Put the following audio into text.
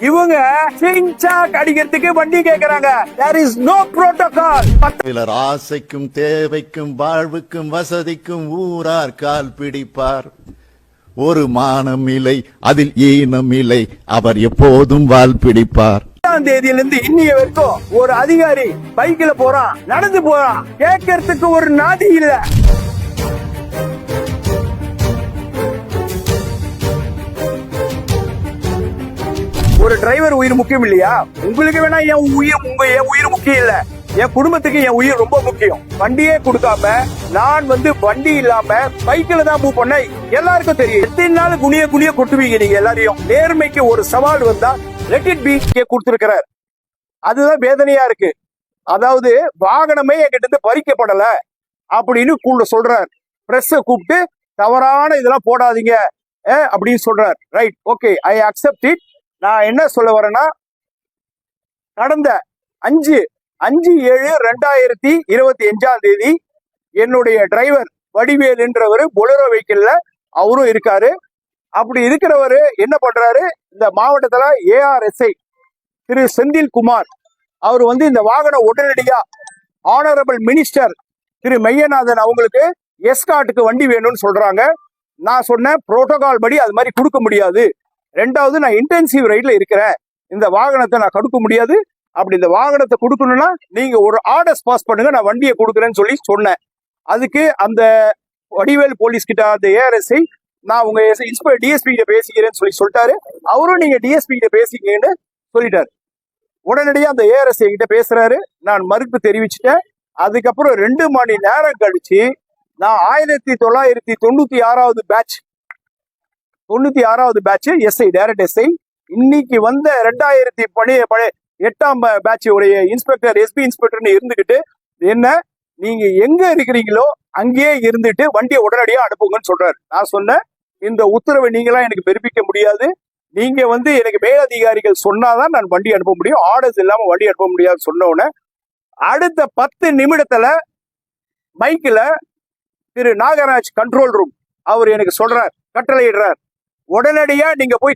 இவங்க சிங்சாக் அடிக்கிறதுக்கு வண்டி கேக்குறாங்க. there is no protocol. சிலர் ஆசைக்கும் தேவைக்கும் வாழ்வுக்கும் வசதிக்கும் ஊரார் கால் பிடிப்பார். ஒரு மானம் இல்லை, அதில் ஈனம் இல்லை, அவர் எப்போதும் வால் பிடிப்பார். தேதியிலிருந்து இன்னைய வரைக்கும் ஒரு அதிகாரி பைக்ல போறான், நடந்து போறான், கேட்கறதுக்கு ஒரு நாதி இல்ல. ஒரு டிரைவர் உயிர் முக்கியம் இல்லையா? உங்களுக்கு வேணா என் உயிர் முக்கியம் இல்ல, என் குடும்பத்துக்கு என் உயிர் ரொம்ப முக்கியம். வண்டியே கொடுக்காம நான் வண்டி இல்லாம பைக்கில தான் மூவ் பண்ண எல்லாருக்கும் தெரியும். எத்தனை நாள் குனிய கொட்டுவீங்க நீங்க எல்லாரையும். நேர்மைக்கு ஒரு சவால் வந்தா லெட் இட் பி கொடுத்திருக்கிறார். அதுதான் வேதனையா இருக்கு. அதாவது வாகனமே என்கிட்ட இருந்து பறிக்கப்படல அப்படின்னு கூட சொல்றார். பிரஸ் கூப்பிட்டு தவறான இதெல்லாம் போடாதீங்க அப்படின்னு சொல்றார். Right, okay, I accept it. நான் என்ன சொல்ல வரேன்னா, கடந்த 5/7/2025 என்னுடைய டிரைவர் வடிவேல் என்றவர் பொலரோ வெஹிக்கிள்ல அவரும் இருக்காரு. அப்படி இருக்கிறவரு என்ன பண்றாரு, இந்த மாவட்டத்துல ARSI திரு செந்தில் குமார் அவர் இந்த வாகனம் உடனடியா ஆனரபிள் மினிஸ்டர் திரு மெய்யநாதன் அவங்களுக்கு எஸ்காட்டுக்கு வண்டி வேணும்னு சொல்றாங்க. நான் சொன்னேன், புரோட்டோகால் படி அது மாதிரி கொடுக்க முடியாது. ரெண்டாவது, நான் இன்டென்சிவ் ரைட்ல இருக்கிறேன், இந்த வாகனத்தை நான் கொடுக்க முடியாது. அப்படி இந்த வாகனத்தை கொடுக்கணும்னா நீங்க ஒரு ஆர்டர்ஸ் பாஸ் பண்ணுங்க, நான் வண்டியை கொடுக்குறேன்னு சொல்லி சொன்னேன். அதுக்கு அந்த வடிவேல் போலீஸ் கிட்ட அந்த ARSI நான் உங்க டிஎஸ்பி கிட்ட பேசிக்கிறேன்னு சொல்லிட்டாரு. அவரும் நீங்க டிஎஸ்பி கிட்ட பேசிக்கன்னு சொல்லிட்டாரு. உடனடியா அந்த ARSI கிட்ட பேசுறாரு. நான் மறுப்பு தெரிவிச்சுட்டேன். அதுக்கப்புறம் 2 மணி நேரம் கழிச்சு நான் 1996 பேட்ச் எஸ்ஐ, டைரக்ட் எஸ்ஐ, இன்னைக்கு 2008 பேட்ச் உடைய இன்ஸ்பெக்டர், எஸ்பி இன்ஸ்பெக்டர்னு இருந்துகிட்டு என்ன நீங்க எங்க இருக்கிறீங்களோ அங்கேயே இருந்துட்டு வண்டியை உடனடியா அனுப்புங்கன்னு சொல்றாரு. நான் சொன்னேன், இந்த உத்தரவை நீங்களாம் எனக்கு பிறப்பிக்க முடியாது. நீங்க எனக்கு மேலதிகாரிகள் சொன்னாதான் நான் வண்டி அனுப்ப முடியும், ஆர்டர்ஸ் இல்லாம வண்டி அனுப்ப முடியாது சொன்ன உடனே அடுத்த 10 நிமிடத்துல மைக்ல திரு நாகராஜ் கண்ட்ரோல் ரூம் அவர் எனக்கு சொல்றார், கட்டளையிடுறார், உடனடியா நீங்க போய்